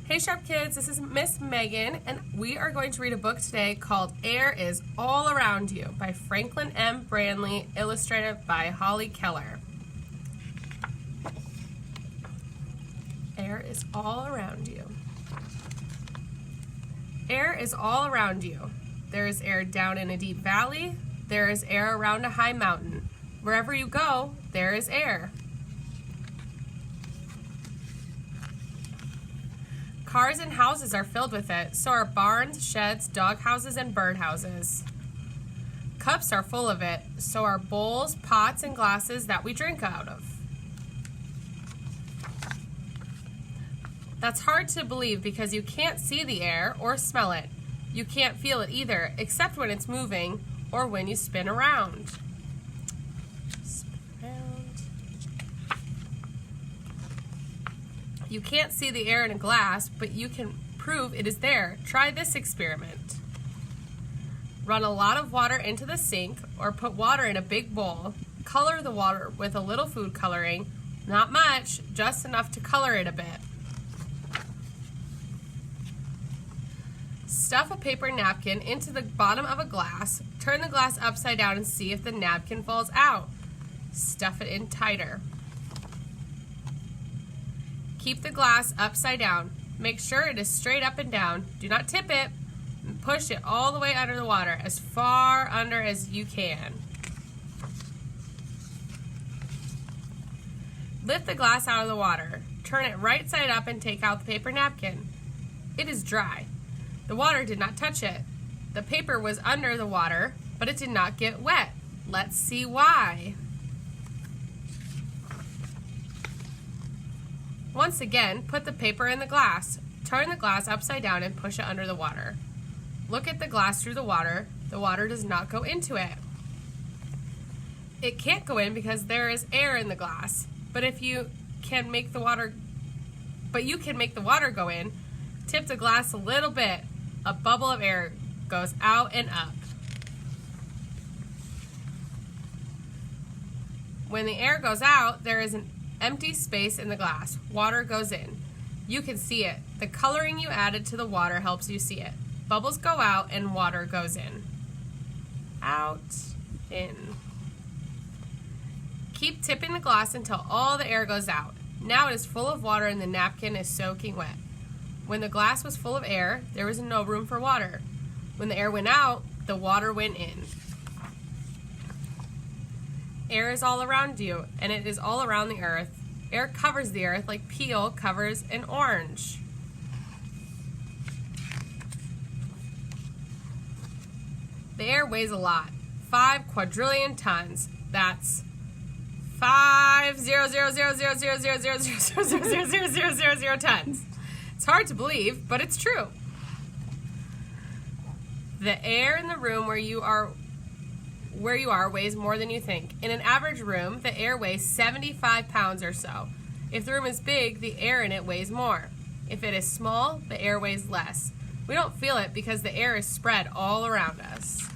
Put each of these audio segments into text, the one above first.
Hey Sharp Kids, this is Miss Meagan, and we are going to read a book today called Air is All Around You by Franklin M. Branley, illustrated by Holly Keller. Air is all around you. Air is all around you. There is air down in a deep valley. There is air around a high mountain. Wherever you go, there is air. Cars and houses are filled with it, so are barns, sheds, dog houses, and bird houses. Cups are full of it, so are bowls, pots, and glasses that we drink out of. That's hard to believe because you can't see the air or smell it. You can't feel it either, except when it's moving or when you spin around. You can't see the air in a glass, but you can prove it is there. Try this experiment. Run a lot of water into the sink or put water in a big bowl. Color the water with a little food coloring. Not much, just enough to color it a bit. Stuff a paper napkin into the bottom of a glass. Turn the glass upside down and see if the napkin falls out. Stuff it in tighter. Keep the glass upside down. Make sure it is straight up and down. Do not tip it. And push it all the way under the water, as far under as you can. Lift the glass out of the water. Turn it right side up and take out the paper napkin. It is dry. The water did not touch it. The paper was under the water, but it did not get wet. Let's see why. Once again, put the paper in the glass. Turn the glass upside down and push it under the water. Look at the glass through the water. The water does not go into it. It can't go in because there is air in the glass. But you can make the water go in. Tip the glass a little bit. A bubble of air goes out and up. When the air goes out, there is an empty space in the glass. Water goes in. You can see it. The coloring you added to the water helps you see it. Bubbles go out and water goes in. Out, in. Keep tipping the glass until all the air goes out. Now it is full of water and the napkin is soaking wet. When the glass was full of air, there was no room for water. When the air went out, the water went in. Air is all around you, and it is all around the earth. Air covers the earth like peel covers an orange. The air weighs a lot, 5 quadrillion tons. That's 5,000,000,000,000,000,000 tons. It's hard to believe, but it's true. The air in the room where you are weighs more than you think. In an average room, the air weighs 75 pounds or so. If the room is big, the air in it weighs more. If it is small, the air weighs less. We don't feel it because the air is spread all around us.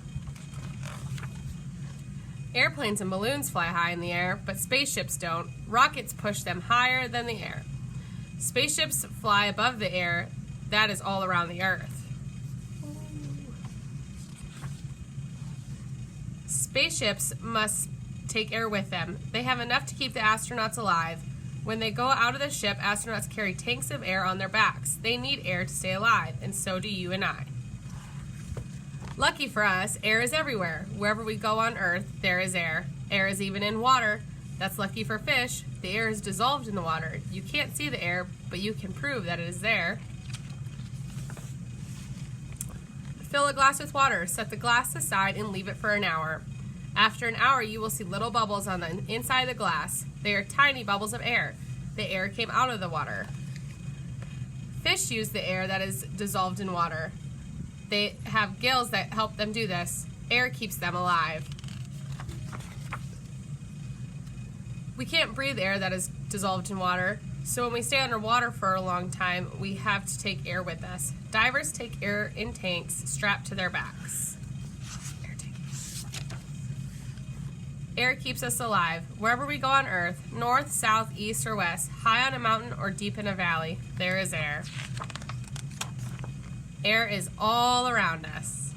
Airplanes and balloons fly high in the air, but spaceships don't. Rockets push them higher than the air. Spaceships fly above the air. That is all around the earth. Spaceships must take air with them. They have enough to keep the astronauts alive. When they go out of the ship, astronauts carry tanks of air on their backs. They need air to stay alive, and so do you and I. Lucky for us, air is everywhere. Wherever we go on Earth, there is air. Air is even in water. That's lucky for fish. The air is dissolved in the water. You can't see the air, but you can prove that it is there. Fill a glass with water. Set the glass aside and leave it for an hour. After an hour, you will see little bubbles on the inside of the glass. They are tiny bubbles of air. The air came out of the water. Fish use the air that is dissolved in water. They have gills that help them do this. Air keeps them alive. We can't breathe air that is dissolved in water, so when we stay underwater for a long time, we have to take air with us. Divers take air in tanks strapped to their backs. Air keeps us alive. Wherever we go on Earth, north, south, east, or west, high on a mountain or deep in a valley, there is air. Air is all around us.